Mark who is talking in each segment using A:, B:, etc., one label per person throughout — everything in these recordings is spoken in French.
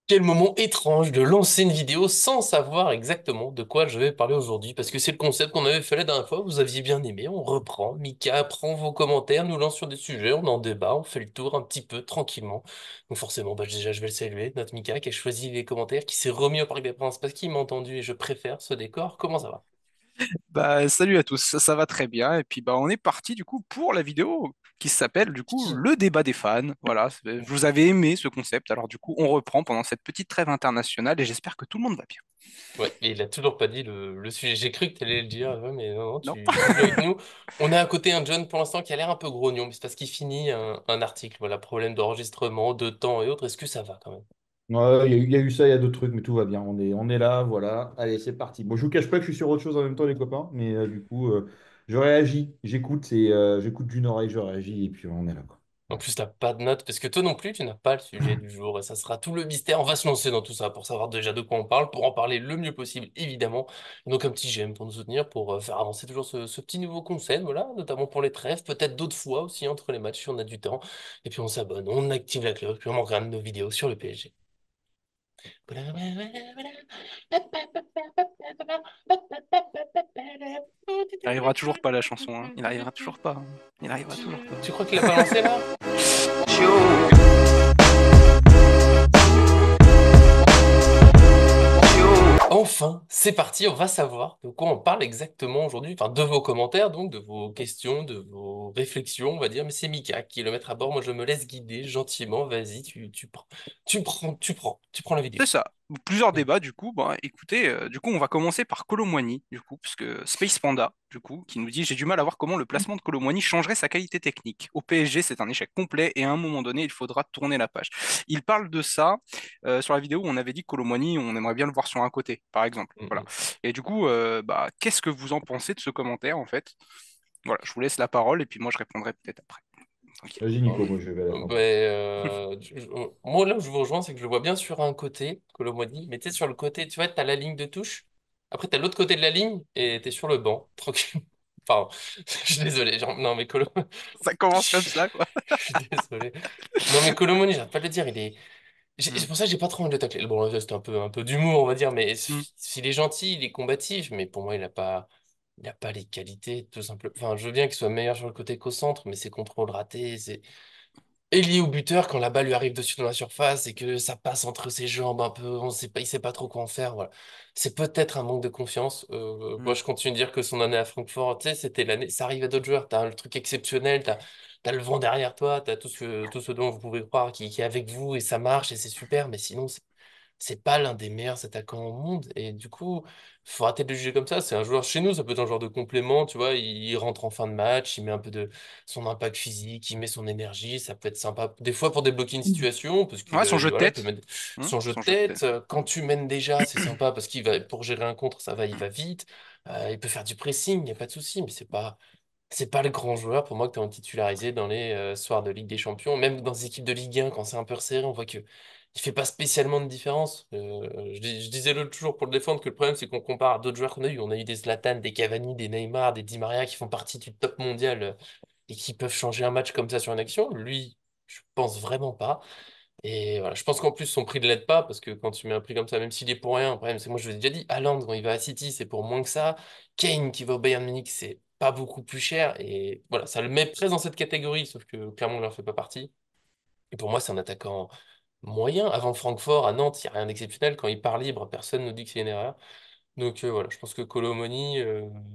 A: Quel moment étrange de lancer une vidéo sans savoir exactement de quoi je vais parler aujourd'hui, parce que c'est le concept qu'on avait fait la dernière fois, vous aviez bien aimé, on reprend, Mika prend vos commentaires, nous lance sur des sujets, on en débat, on fait le tour un petit peu tranquillement. Donc forcément, déjà je vais le saluer, notre Mika qui a choisi les commentaires, qui s'est remis au Parc des Princes parce qu'il m'a entendu et je préfère ce décor, comment ça va?
B: Bah, salut à tous, ça va très bien. Et puis bah, on est parti du coup pour la vidéo qui s'appelle du coup le débat des fans. Voilà, vous avez aimé ce concept, alors du coup on reprend pendant cette petite trêve internationale et j'espère que tout le monde va bien.
A: Ouais, mais il a toujours pas dit le sujet. J'ai cru que tu allais le dire, ouais, mais non, non,
B: Non?
A: tu joues avec nous. On a à côté un John pour l'instant qui a l'air un peu grognon, mais c'est parce qu'il finit un article. Voilà, problème d'enregistrement, de temps et autres. Est-ce que ça va quand même?
B: Ouais, il y a eu ça, il y a d'autres trucs, mais tout va bien. On est là, voilà. Allez, c'est parti. Bon, je vous cache pas que je suis sur autre chose en même temps, les copains, mais du coup, je réagis, j'écoute et j'écoute d'une oreille, je réagis, et puis on est là, quoi.
A: En
B: Voilà.
A: plus, t'as pas de notes, parce que toi non plus, tu n'as pas le sujet du jour, et ça sera tout le mystère. On va se lancer dans tout ça pour savoir déjà de quoi on parle, pour en parler le mieux possible, évidemment. Et donc un petit j'aime pour nous soutenir, pour faire avancer toujours ce petit nouveau concept, voilà, notamment pour les trêves, peut-être d'autres fois aussi entre les matchs si on a du temps. Et puis on s'abonne, on active la cloche, puis on regarde nos vidéos sur le PSG.
B: Il arrivera toujours pas la chanson, hein. Il arrivera toujours pas, hein. Il arrivera toujours pas.
A: Tu crois qu'il l'a pas lancé là? Enfin, c'est parti, on va savoir de quoi on parle exactement aujourd'hui. Enfin, de vos commentaires, donc, de vos questions, de vos réflexions, on va dire. Mais c'est Mika qui est le maître à bord. Moi, je me laisse guider gentiment. Vas-y, tu prends la vidéo.
B: C'est ça. Plusieurs débats, du coup. Bon, écoutez, du coup, on va commencer par Kolo Muani, du coup, parce que Space Panda, du coup, qui nous dit, j'ai du mal à voir comment le placement de Kolo Muani changerait sa qualité technique. Au PSG, c'est un échec complet et à un moment donné, il faudra tourner la page. Il parle de ça sur la vidéo où on avait dit que Kolo Muani, on aimerait bien le voir sur un côté, par exemple. Voilà.
A: Mm.
B: Et du coup, bah, qu'est-ce que vous en pensez de ce commentaire, en fait? Voilà, je vous laisse la parole et puis moi, je répondrai peut-être après. Tranquille.
A: Mm.
B: Hein.
A: Mm.
B: Mm.
A: Oh,
B: Bon,
A: mais,
B: moi, je vais la fin.
A: ben, moi, là où je vous rejoins, c'est que je le vois bien sur un côté, Colomoni. Mais tu sais, sur le côté, tu vois, t'as la ligne de touche. Après, t'as l'autre côté de la ligne et t'es sur le banc, tranquille. Enfin, je suis désolé. Non, mais Colo...
B: Ça commence comme ça, quoi.
A: Je suis désolé. Non, mais Colomoni, j'arrête pas de le dire, il est. C'est
B: Mm.
A: pour ça que j'ai pas trop envie de le tacler. Bon, là, c'était un peu d'humour, on va dire, mais
B: Mm.
A: s'il est gentil, il est combatif, mais pour moi, il a pas les qualités, tout simplement. Enfin, je veux bien qu'il soit meilleur sur le côté qu'au centre, mais ses contrôles ratés, c'est ailier au buteur quand la balle lui arrive dessus dans la surface et que ça passe entre ses jambes un peu, on sait pas, il sait pas trop quoi en faire, voilà. C'est peut-être un manque de confiance. Moi,
B: Mm.
A: je continue de dire que son année à Francfort, tu sais, c'était l'année, ça arrive à d'autres joueurs, t'as le truc exceptionnel, t'as le vent derrière toi, t'as tout ce dont vous pouvez croire qui est avec vous et ça marche et c'est super, mais sinon, c'est pas l'un des meilleurs attaquants au monde. Et du coup, faut arrêter de le juger comme ça. C'est un joueur chez nous, ça peut être un joueur de complément, tu vois. Il rentre en fin de match, il met un peu de son impact physique, il met son énergie. Ça peut être sympa, des fois pour débloquer une situation, parce
B: Ouais, son jeu de
A: voilà, il peut
B: tête.
A: mettre son jeu de
B: Son jeu de
A: tête.
B: tête.
A: Quand tu mènes déjà, c'est sympa parce qu'il va, pour gérer un contre, ça va, il va vite. Il peut faire du pressing, il n'y a pas de souci, mais c'est pas le grand joueur pour moi que tu as en titularisé dans les soirs de Ligue des Champions. Même dans des équipes de Ligue 1, quand c'est un peu resserré, on voit que il fait pas spécialement de différence. Je disais l'autre jour pour le défendre que le problème, c'est qu'on compare à d'autres joueurs qu'on a eu. On a eu des Zlatan, des Cavani, des Neymar, des Di Maria qui font partie du top mondial et qui peuvent changer un match comme ça sur une action. Lui, je pense vraiment pas. Et voilà, je pense qu'en plus, son prix ne l'aide pas, parce que quand tu mets un prix comme ça, même s'il est pour rien, le problème, c'est moi, je vous ai déjà dit, Haaland, quand il va à City, c'est pour moins que ça. Kane, qui va au Bayern Munich, c'est pas beaucoup plus cher. Et voilà, ça le met presque dans cette catégorie, sauf que clairement, il n'en fait pas partie. Et pour moi, c'est un attaquant moyen. Avant Francfort, à Nantes, il n'y a rien d'exceptionnel. Quand il part libre, personne ne dit que c'est une erreur. Donc voilà, je pense que Colomoni,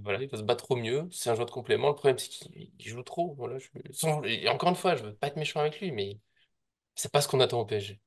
A: voilà, il va se battre au mieux. C'est un joueur de complément. Le problème, c'est qu'il joue trop. Voilà, et encore une fois, je veux pas être méchant avec lui, mais c'est pas ce qu'on attend au PSG.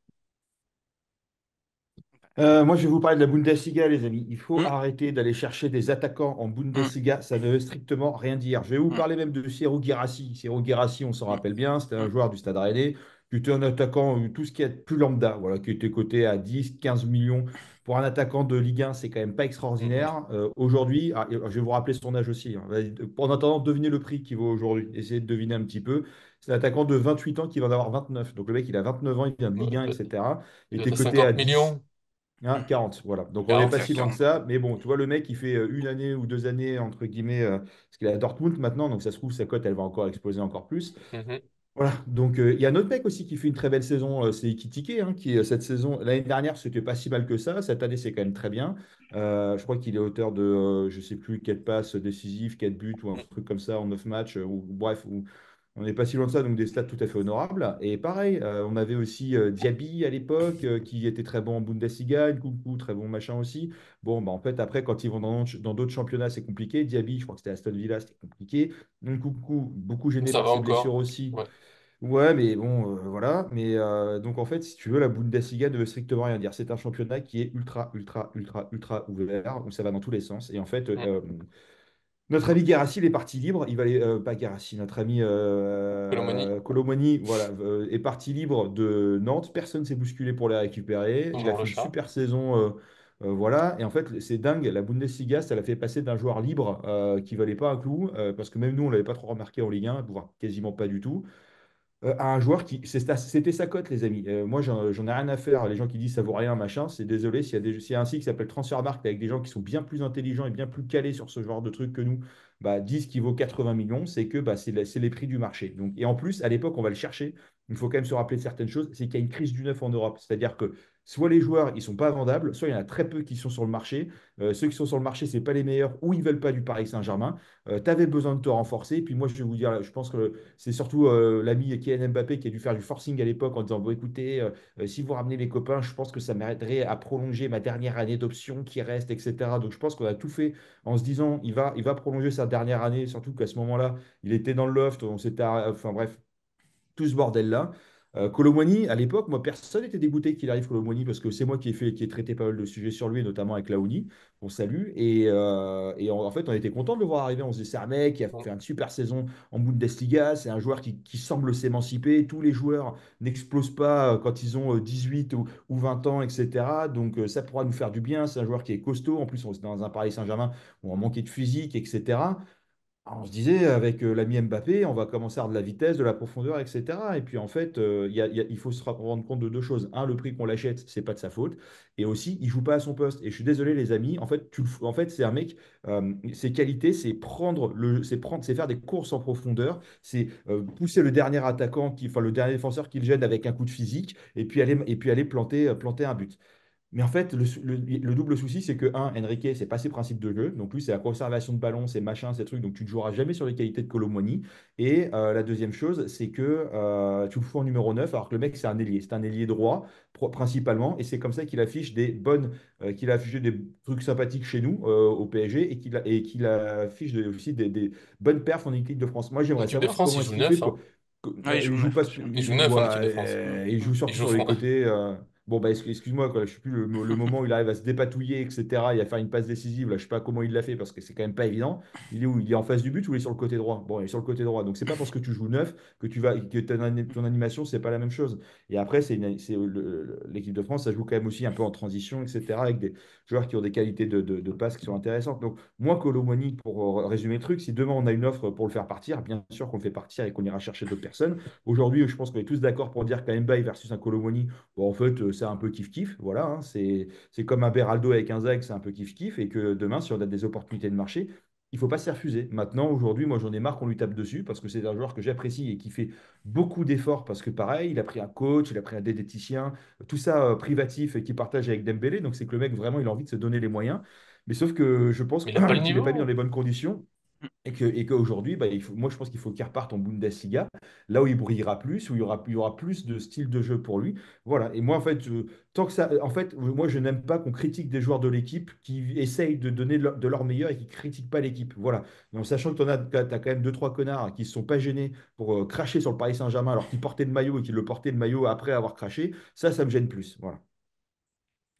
B: Moi, je vais vous parler de la Bundesliga, les amis. Il faut
A: Hmm.
B: arrêter d'aller chercher des attaquants en
A: Hmm.
B: Bundesliga. Ça ne veut strictement rien dire. Je vais vous
A: Mm,
B: parler même de Serhou Guirassy. Serhou Guirassy, on s'en
A: mm,
B: rappelle bien, c'était un
A: mm.
B: joueur du Stade Rennais, qui était un attaquant, tout ce qui est plus lambda, voilà, qui était coté à 10, 15 millions. Pour un attaquant de Ligue 1, c'est quand même pas
A: Mm, mm.
B: extraordinaire. Aujourd'hui, je vais vous rappeler son âge aussi. Hein. En attendant, devinez le prix qu'il vaut aujourd'hui. Essayez de deviner un petit peu. C'est un attaquant de 28 ans qui va en avoir 29. Donc le mec, il a 29 ans, il vient de
A: Ouais,
B: Ligue 1, etc. Il
A: il doit être
B: était
A: à
B: coté à
A: 50
B: 10.
A: millions.
B: Hein, 40, voilà. Donc on n'est
A: 40,
B: pas
A: c'est
B: si loin que
A: 40.
B: ça. Mais bon, tu vois, le mec, il fait une année ou 2 années, entre guillemets, parce qu'il est à Dortmund maintenant. Donc ça se trouve, sa cote, elle va encore exploser encore plus.
A: Mhm.
C: Voilà, donc il y a un autre mec aussi qui fait une très belle saison, c'est Ekitike, hein, qui cette saison, l'année dernière, c'était pas si mal que ça, cette année, c'est quand même très bien. Je crois qu'il est auteur de, je sais plus, 4 passes décisives, 4 buts ou un
A: Mm.
C: truc comme ça en 9 matchs, ou bref, on n'est pas si loin de ça, donc des stats tout à fait honorables. Et pareil, on avait aussi Diaby à l'époque, qui était très bon en Bundesliga, Nkunku, très bon machin aussi. Bon, bah, en fait, après, quand ils vont dans d'autres championnats, c'est compliqué. Diaby, je crois que c'était Aston Villa, c'était compliqué. Nkunku, beaucoup gêné
A: Ça
C: par
A: va
C: ses blessures
A: encore.
C: aussi.
A: Ouais.
C: Ouais, mais bon, voilà. Mais donc en fait, si tu veux, la Bundesliga ne veut strictement rien dire. C'est un championnat qui est ultra, ultra, ultra, ultra ouvert, où ça va dans tous les sens. Et en fait,
A: Mm.
C: notre ami Guirassy, il est parti libre. Il va aller, pas Guirassy, notre ami
A: Colomoni,
C: Colomoni, voilà, est parti libre de Nantes. Personne s'est bousculé pour les récupérer. Il a
A: bonjour le
C: fait une
A: chat.
C: super saison. Voilà. Et en fait, c'est dingue. La Bundesliga, ça l'a fait passer d'un joueur libre qui valait pas un clou, parce que même nous, on l'avait pas trop remarqué en Ligue 1, voire quasiment pas du tout à un joueur qui. C'était sa cote, les amis. Moi, j'en ai rien à faire. Les gens qui disent ça vaut rien, machin, c'est désolé. S'il y a un site qui s'appelle Transfermarkt avec des gens qui sont bien plus intelligents et bien plus calés sur ce genre de trucs que nous, bah, disent qu'il vaut 80 millions, c'est que bah, c'est les prix du marché. Donc, et en plus, à l'époque, on va le chercher. Il faut quand même se rappeler de certaines choses. C'est qu'il y a une crise du neuf en Europe. C'est-à-dire que soit les joueurs, ils sont pas vendables, soit il y en a très peu qui sont sur le marché. Ceux qui sont sur le marché, c'est pas les meilleurs ou ils veulent pas du Paris Saint-Germain. Tu avais besoin de te renforcer. Puis moi, je vais vous dire, je pense que c'est surtout l'ami Kylian Mbappé qui a dû faire du forcing à l'époque en disant, bon, écoutez, si vous ramenez les copains, je pense que ça m'aiderait à prolonger ma dernière année d'option qui reste, etc. Donc je pense qu'on a tout fait en se disant, il va prolonger sa dernière année, surtout qu'à ce moment-là, il était dans le loft, on s'était, enfin bref, tout ce bordel-là. Colomwani, à l'époque, moi, personne n'était dégoûté qu'il arrive Colomwani parce que c'est moi qui ai traité pas mal de sujets sur lui, notamment avec Laouni, on salue. Et en fait, on était content de le voir arriver. On se dit, c'est un mec qui a
A: Mm.
C: fait une super saison en Bundesliga, c'est un joueur qui semble s'émanciper. Tous les joueurs n'explosent pas quand ils ont 18 ou 20 ans, etc. Donc, ça pourra nous faire du bien. C'est un joueur qui est costaud. En plus, on est dans un Paris Saint-Germain où on manquait de physique, etc. Alors, on se disait, avec l'ami Mbappé, on va commencer à avoir de la vitesse, de la profondeur, etc. Et puis, en fait, il faut se rendre compte de deux choses. Un, le prix qu'on l'achète, c'est pas de sa faute. Et aussi, il joue pas à son poste. Et je suis désolé, les amis. En fait, en fait c'est un mec, ses qualités, c'est faire des courses en profondeur, c'est pousser le dernier attaquant, enfin, le dernier défenseur qui le gêne avec un coup de physique, et puis aller planter un but. Mais en fait, le double souci, c'est que, un, Enrique, c'est pas ses principes de jeu. Donc, lui, c'est la conservation de ballon, c'est machin, ces trucs. Donc, tu ne joueras jamais sur les qualités de Colomboigny. Et la deuxième chose, c'est que tu le fous en numéro 9 alors que le mec, c'est un ailier. C'est un ailier droit, principalement. Et c'est comme ça qu'il affiche qu'il a affiché des trucs sympathiques chez nous, au PSG, et qu'il affiche aussi des bonnes perfs en équipe de France. Moi,
A: En
C: j'aimerais
A: équipe de
C: savoir
A: France,
C: comment
A: il
C: est-ce
A: joue
C: qu'il fait
A: neuf,
C: pour.
A: hein.
B: Ouais, il
C: Il
B: joue
C: joue
B: neuf,
C: pas,
B: bien sûr.
A: Il joue neuf en équipe de
C: ouais,
A: France.
C: il joue
A: Il
C: surtout
A: joue
C: sur les
A: front.
C: côtés. Bon, bah, excuse-moi, quoi, je sais plus le moment où il arrive à se dépatouiller, etc. Il a fait une passe décisive. Là, je sais pas comment il l'a fait parce que c'est quand même pas évident. Il est où? Il est en face du but ou il est sur le côté droit? Bon, il est sur le côté droit. Donc, c'est pas parce que tu joues neuf que ton animation, c'est pas la même chose. Et après, l'équipe de France, ça joue quand même aussi un peu en transition, etc. Avec des joueurs qui ont des qualités de passe qui sont intéressantes. Donc, moi, Kolo Muani, pour résumer le truc, si demain on a une offre pour le faire partir, bien sûr qu'on le fait partir et qu'on ira chercher d'autres personnes. Aujourd'hui, je pense qu'on est tous d'accord pour dire qu'un Mbaye versus un Kolo Muani, bon, en fait, c'est un peu kiff-kiff. Voilà, hein, c'est comme un Beraldo avec un Zag, c'est un peu kiff-kiff. Et que demain, si on a des opportunités de marché, il ne faut pas se refuser. Maintenant, aujourd'hui, moi, j'en ai marre qu'on lui tape dessus parce que c'est un joueur que j'apprécie et qui fait beaucoup d'efforts parce que, pareil, il a pris un coach, il a pris un diététicien, tout ça privatif et qui partage avec Dembélé. Donc, c'est que le mec, vraiment, il a envie de se donner les moyens. Mais sauf que je pense
A: Mais il a pas le
C: qu'il n'est pas mis dans
A: niveau.
C: les bonnes conditions. Et qu'aujourd'hui, bah, moi je pense qu'il faut qu'il reparte en Bundesliga, là où il brillera plus, où il y aura plus de style de jeu pour lui. Voilà. Et moi, en fait, tant que ça, en fait, moi je n'aime pas qu'on critique des joueurs de l'équipe qui essayent de donner de leur meilleur et qui ne critiquent pas l'équipe. Voilà. Donc, sachant que tu as, quand même deux, trois connards qui ne se sont pas gênés pour cracher sur le Paris Saint-Germain alors qu'ils portaient le maillot et qu'ils le portaient le maillot après avoir craché, ça me gêne plus. Voilà.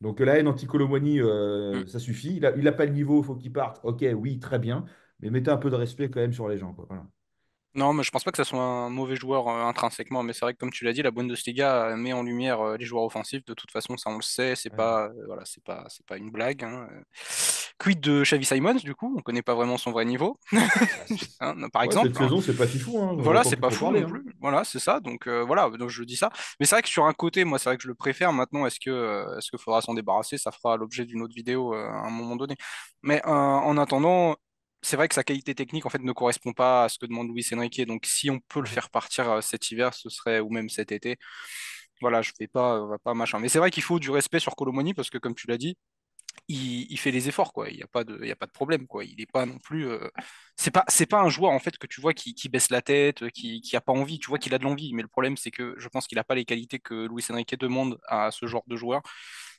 C: Donc la haine anti-Kolo Muani,
B: Mm.
C: ça suffit. Il a pas le niveau, il faut qu'il parte. Ok, oui, très bien. Mais mettez un peu de respect quand même sur les gens, quoi. Voilà.
B: Non, mais je pense pas que ça soit un mauvais joueur intrinsèquement, mais c'est vrai que comme tu l'as dit, la Bundesliga met en lumière les joueurs offensifs. De toute façon, ça on le sait, c'est
C: Ouais.
B: pas voilà, c'est pas une blague, hein. Quid de Xavi Simons, du coup, on connaît pas vraiment son vrai niveau,
C: Bah,
B: hein, par
C: ouais, cette
B: exemple, hein.
C: saison, c'est pas fifou, hein. On
B: Voilà,
C: n'entend
B: c'est
C: plus
B: pas
C: trop
B: fou
C: parler,
B: non
C: hein.
B: plus. Voilà, c'est ça. Donc voilà, donc je dis ça. Mais c'est vrai que sur un côté, moi, c'est vrai que je le préfère. Maintenant, est-ce que faudra s'en débarrasser? Ça fera l'objet d'une autre vidéo à un moment donné. Mais en attendant. c'est vrai que sa qualité technique en fait ne correspond pas à ce que demande Luis Enrique. Donc si on peut le
A: Mhm.
B: faire partir cet hiver, ce serait ou même cet été. Voilà, je vais pas, on va pas machin. Mais c'est vrai qu'il faut du respect sur Colomoni parce que comme tu l'as dit, il fait les efforts quoi. Il y a pas de problème quoi. Il est pas non plus. C'est pas un joueur en fait que tu vois qui baisse la tête, qui a pas envie. Tu vois qu'il a de l'envie. Mais le problème c'est que je pense qu'il a pas les qualités que Luis Enrique demande à ce genre de joueur.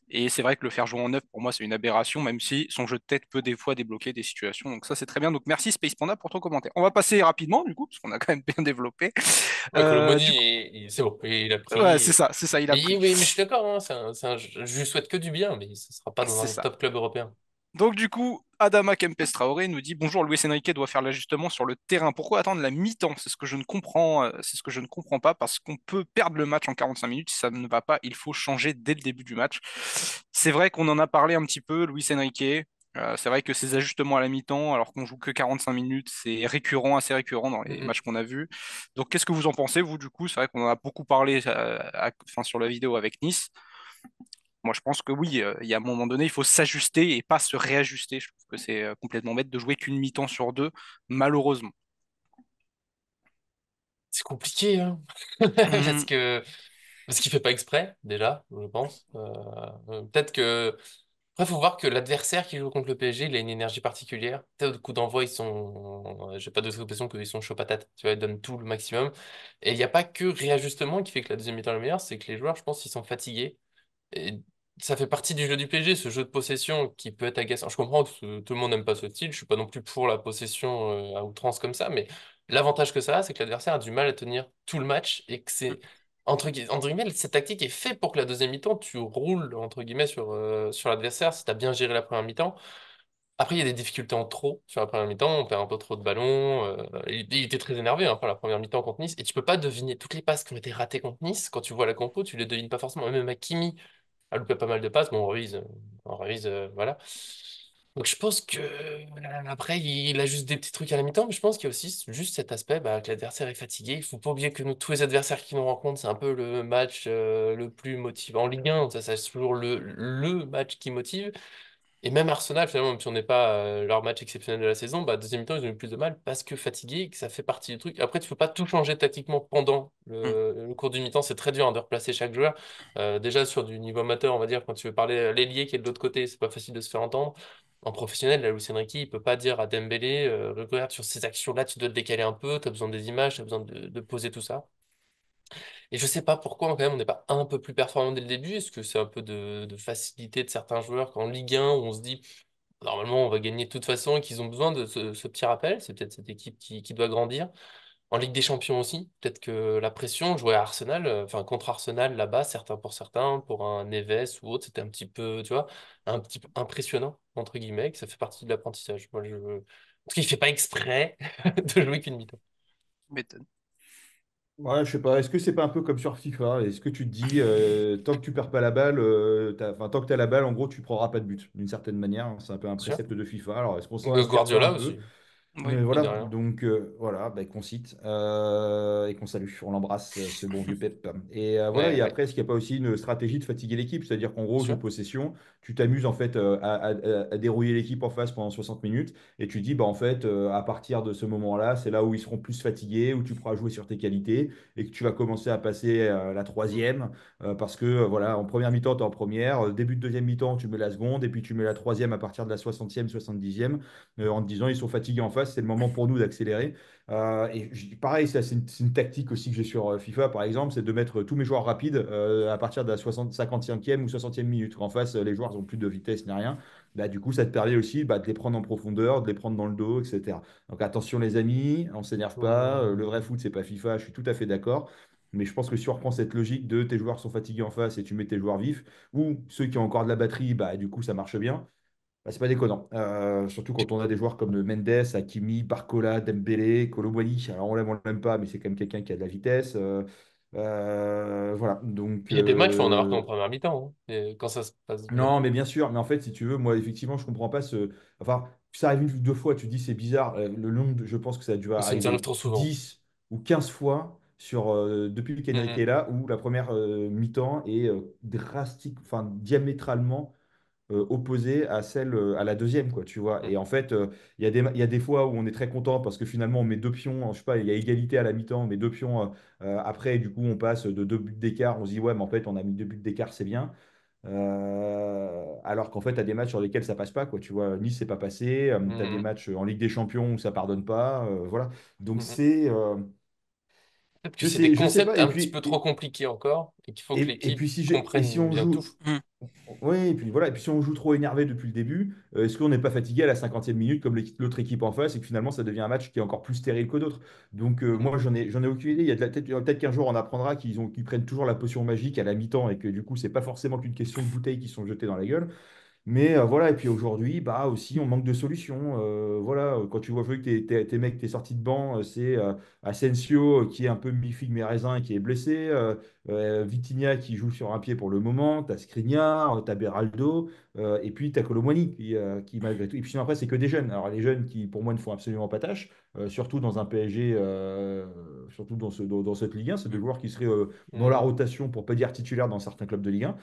B: Et c'est vrai que le faire jouer en neuf, pour moi, c'est une aberration, même si son jeu de tête peut des fois débloquer des situations. Donc ça, c'est très bien. Donc merci Space Panda pour ton commentaire. On va passer rapidement, du coup, parce qu'on a quand même bien développé.
A: Ouais,
B: Du coup,
A: Colomoni, c'est bon, il a
B: ouais,
A: pris.
B: c'est ça, il a
A: Et
B: pris.
A: oui, mais je suis d'accord, hein, je lui souhaite que du bien, mais ce sera pas dans
B: C'est
A: un
B: ça.
A: top club européen.
B: Donc du coup, Adama Kempes Traoré nous dit bonjour, Luis Enrique doit faire l'ajustement sur le terrain. Pourquoi attendre la mi-temps? C'est ce que je ne comprends, c'est ce que je ne comprends pas parce qu'on peut perdre le match en 45 minutes si ça ne va pas. Il faut changer dès le début du match. C'est vrai qu'on en a parlé un petit peu, Luis Enrique. C'est vrai que ces ajustements à la mi-temps, alors qu'on joue que 45 minutes, c'est récurrent, assez récurrent dans les
A: Mhm.
B: matchs qu'on a vus. Donc qu'est-ce que vous en pensez, vous, du coup? C'est vrai qu'on en a beaucoup parlé enfin, sur la vidéo avec Nice. Moi, je pense que oui, il y a un moment donné, il faut s'ajuster et pas se réajuster. Je trouve que c'est complètement bête de jouer qu'une mi-temps sur deux, malheureusement.
A: C'est compliqué, hein. Parce
B: Hum,
A: que parce qu'il fait pas exprès, déjà, je pense. Peut-être que. Après, faut voir que l'adversaire qui joue contre le PSG, il a une énergie particulière. Peut-être au coup d'envoi, ils sont. J'ai pas d'autre impression qu'ils sont chauds patates. Tu vois, ils donnent tout le maximum. Et il n'y a pas que réajustement qui fait que la deuxième mi-temps est meilleure, c'est que les joueurs, je pense, ils sont fatigués. Et ça fait partie du jeu du PSG, ce jeu de possession qui peut être agaçant. Je comprends que tout le monde n'aime pas ce style, je suis pas non plus pour la possession à outrance comme ça, mais l'avantage que ça a, c'est que l'adversaire a du mal à tenir tout le match et que c'est, entre guillemets, cette tactique est faite pour que la deuxième mi-temps, tu roules, entre guillemets, sur l'adversaire si tu as bien géré la première mi-temps. Après, il y a des difficultés en trop sur la première mi-temps, on perd un peu trop de ballons. Il était très énervé hein, par la première mi-temps contre Nice, et tu peux pas deviner toutes les passes qui ont été ratées contre Nice. Quand tu vois la compo, tu les devines pas forcément. Même Hakimi a loupé pas mal de passes. Bon, on révise, voilà. Donc je pense que après, il a juste des petits trucs à la mi-temps, mais je pense qu'il y a aussi juste cet aspect bah, que l'adversaire est fatigué. Il faut pas oublier que nous, tous les adversaires qui nous rencontrent, c'est un peu le match le plus motivant. En Ligue 1, ça c'est toujours le match qui motive. Et même Arsenal, finalement, même si on n'est pas leur match exceptionnel de la saison, bah, deuxième mi-temps, ils ont eu plus de mal parce que fatigués et que ça fait partie du truc. Après, tu peux pas tout changer tactiquement pendant
B: hum,
A: le cours du mi-temps. C'est très dur hein, de replacer chaque joueur. Déjà, sur du niveau amateur, on va dire, quand tu veux parler à l'ailier qui est de l'autre côté, c'est pas facile de se faire entendre. En professionnel, là, Luis Enrique, il peut pas dire à Dembélé, regarde, sur ces actions-là, tu dois te décaler un peu, tu as besoin des images, tu as besoin de poser tout ça. Et je sais pas pourquoi quand même on n'est pas un peu plus performant dès le début. Est-ce que c'est un peu de facilité de certains joueurs qu'en Ligue 1 où on se dit normalement on va gagner de toute façon et qu'ils ont besoin de ce petit rappel? C'est peut-être cette équipe qui doit grandir. En Ligue des Champions aussi, peut-être que la pression, jouer à Arsenal, enfin contre Arsenal là-bas, certains, pour un Neves ou autre, c'était un petit peu, tu vois, un petit peu impressionnant, entre guillemets, que ça fait partie de l'apprentissage. Parce qu'il fait pas exprès de jouer qu'une mi-temps.
B: tu m'étonnes.
C: Ouais, je sais pas. Est-ce que c'est pas un peu comme sur FIFA? Est-ce que tu te dis, tant que tu perds pas la balle, enfin, tant que tu as la balle, en gros, tu prendras pas de but, d'une certaine manière, hein. C'est un peu un
A: Bien sûr.
C: précepte de FIFA. Alors, est-ce qu'on s'inspire pas un
A: Guardiola
C: peu?
A: aussi,
B: Oui.
A: mine de
C: Voilà,
A: rien.
C: donc voilà, bah, qu'on cite et qu'on salue. On l'embrasse, ce bon vieux Pep. Et voilà,
A: Ouais,
C: et
A: ouais,
C: après, est-ce qu'il n'y a pas aussi une stratégie de fatiguer l'équipe? C'est-à-dire qu'en
A: bien
C: gros, jeu de
A: sûr.
C: possession, tu t'amuses en fait à dérouiller l'équipe en face pendant 60 minutes et tu dis, bah, en fait, à partir de ce moment-là, c'est là où ils seront plus fatigués, où tu pourras jouer sur tes qualités et que tu vas commencer à passer la troisième parce que voilà, en première mi-temps, tu es en première, début de deuxième mi-temps, tu mets la seconde et puis tu mets la troisième à partir de la 60e, 70e en te disant ils sont fatigués en face, c'est le moment pour nous d'accélérer. Pareil, ça, c'est une tactique aussi que j'ai sur FIFA, par exemple, c'est de mettre tous mes joueurs rapides à partir de la 55e ou 60e minute. En face, les joueurs n'ont plus de vitesse ni rien. Bah, du coup, ça te permet aussi bah, de les prendre en profondeur, de les prendre dans le dos, etc. Donc attention les amis, on ne s'énerve pas. Le vrai
A: Hum,
C: foot, c'est pas FIFA, je suis tout à fait d'accord. Mais je pense que si on reprend cette logique de tes joueurs sont fatigués en face et tu mets tes joueurs vifs, ou ceux qui ont encore de la batterie, bah, du coup, ça marche bien. Bah, c'est pas déconnant. Surtout quand on a des joueurs comme Mendes, Hakimi, Barcola, Dembélé, Koulibaly. Alors on l'aime pas, mais c'est quand même quelqu'un qui a de la vitesse. Voilà. Donc,
A: Il y a des matchs, faut en avoir qu'en première mi-temps, hein, et quand ça se passe bien.
C: non, mais bien sûr. Mais en fait, si tu veux, moi, effectivement, je comprends pas ce. Enfin, ça arrive une ou deux fois, tu dis c'est bizarre. Le nombre, je pense que ça a dû
A: Ça nous arrive
C: arriver
A: trop souvent.
C: 10 ou 15 fois depuis qu'Enrique
A: Hum,
C: est là, où la première mi-temps est drastique, enfin diamétralement opposée à celle à la deuxième, quoi, tu vois.
A: Mm.
C: Et en fait, il y a des fois où on est très content parce que finalement, on met deux pions, je sais pas, il y a égalité à la mi-temps, on met deux pions après, du coup, on passe de deux buts d'écart, on se dit, ouais, mais en fait, on a mis deux buts d'écart, c'est bien. Alors qu'en fait, tu as des matchs sur lesquels ça passe pas, quoi. Tu vois, Nice, c'est pas passé. Tu as des
A: Mm.
C: matchs en Ligue des Champions où ça pardonne pas. Voilà. Donc,
A: Mm. Peut-être que c'est des
C: je sais
A: concepts
C: pas.
A: un petit peu trop compliqués encore et qu'il faut que
C: Et
A: l'équipe
C: puis, et si
A: comprenne
C: on
A: bien tout.
C: joue.
B: Mm.
C: Oui, et puis voilà. Et puis, si on joue trop énervé depuis le début, est-ce qu'on n'est pas fatigué à la 50e minute comme l'autre équipe en face et que finalement, ça devient un match qui est encore plus stérile que d'autres? Donc,
A: Mm.
C: moi, j'en ai aucune idée. Peut-être qu'un jour, on apprendra qu'ils prennent toujours la potion magique à la mi-temps et que du coup, c'est pas forcément qu'une question de bouteilles qui sont jetées dans la gueule. Mais voilà, et puis aujourd'hui, bah aussi, on manque de solutions. Voilà, quand tu vois jouer que tes mecs, t'es sorti de banc, c'est Asensio qui est un peu mi-figue mi-raisin et qui est blessé, Vitinha qui joue sur un pied pour le moment, t'as Skriniar, t'as Beraldo, et puis t'as Kolo Muani qui malgré tout. Et puis sinon après, c'est que des jeunes. Alors les jeunes qui, pour moi, ne font absolument pas tâche, surtout dans un PSG, surtout dans cette Ligue 1, c'est des
A: Mm.
C: joueurs qui seraient dans la
A: Mm.
C: rotation, pour pas dire titulaires dans certains clubs de Ligue 1.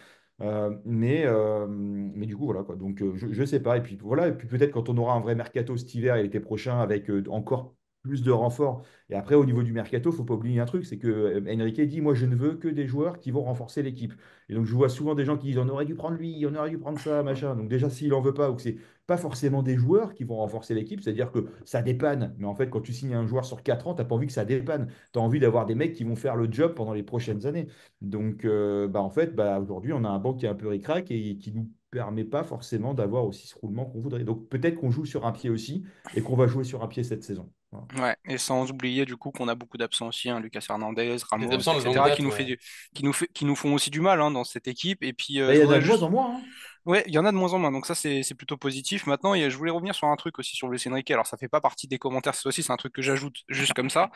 C: Mais du coup, voilà quoi. Donc, je sais pas. Et puis voilà. Et puis peut-être quand on aura un vrai mercato cet hiver et l'été prochain avec encore plus de renforts. Et après, au niveau du mercato, faut pas oublier un truc, c'est que Enrique dit, moi, je ne veux que des joueurs qui vont renforcer l'équipe. Et donc, je vois souvent des gens qui disent, on aurait dû prendre lui, on aurait dû prendre ça, machin. Donc déjà, s'il en veut pas ou que c'est pas forcément des joueurs qui vont renforcer l'équipe, c'est-à-dire que ça dépanne. Mais en fait, quand tu signes un joueur sur 4 ans, t'as pas envie que ça dépanne. Tu as envie d'avoir des mecs qui vont faire le job pendant les prochaines années. Donc, en fait, aujourd'hui, on a un banc qui est un peu ric-rac et qui ne nous permet pas forcément d'avoir aussi ce roulement qu'on voudrait. Donc, peut-être qu'on joue sur un pied aussi et qu'on va jouer sur un pied cette saison. Voilà.
B: Ouais, et sans oublier du coup qu'on a beaucoup d'absents aussi, hein, Lucas Hernandez,
A: Des
B: Ramos,
A: absents de longue
B: etc.,
A: date, ouais.
B: qui nous font aussi du mal, hein, dans cette équipe. Et puis
C: Bah,
B: je
C: il y en a
B: voudrais
C: de moins
B: juste
C: en moins, hein.
B: Ouais, il y en a de moins en moins, donc ça c'est plutôt positif. Maintenant, je voulais revenir sur un truc aussi sur Luis Enrique. Alors ça fait pas partie des commentaires, c'est aussi c'est un truc que j'ajoute juste comme ça.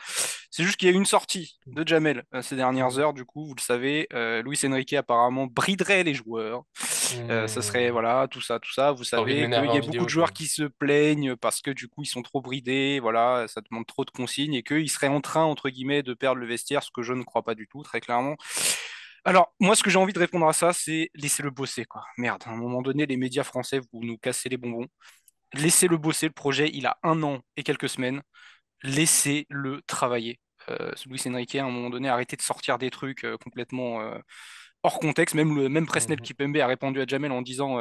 B: C'est juste qu'il y a eu une sortie de Jamel ces dernières
A: Mm.
B: heures. Du coup, vous le savez, Luis Enrique apparemment briderait les joueurs. Ça serait
A: Mm.
B: voilà tout ça. Vous
A: T'as envie de
B: savez qu'il
A: m'énerver
B: y
A: en
B: a beaucoup
A: vidéo,
B: de joueurs
A: toi.
B: qui se plaignent parce que du coup ils sont trop bridés. Voilà, ça demande trop de consignes et qu'ils seraient en train entre guillemets de perdre le vestiaire, ce que je ne crois pas du tout, très clairement. Alors, moi, ce que j'ai envie de répondre à ça, c'est laissez-le bosser, quoi. Merde, à un moment donné, les médias français, vous nous cassez les bonbons. Laissez-le bosser, le projet, il a 1 an et quelques semaines. Laissez-le travailler. Ce Luis Enrique, à un moment donné, arrêtez de sortir des trucs complètement hors contexte. Même Presnel
A: Mhm.
B: Kipembe a répondu à Jamel en disant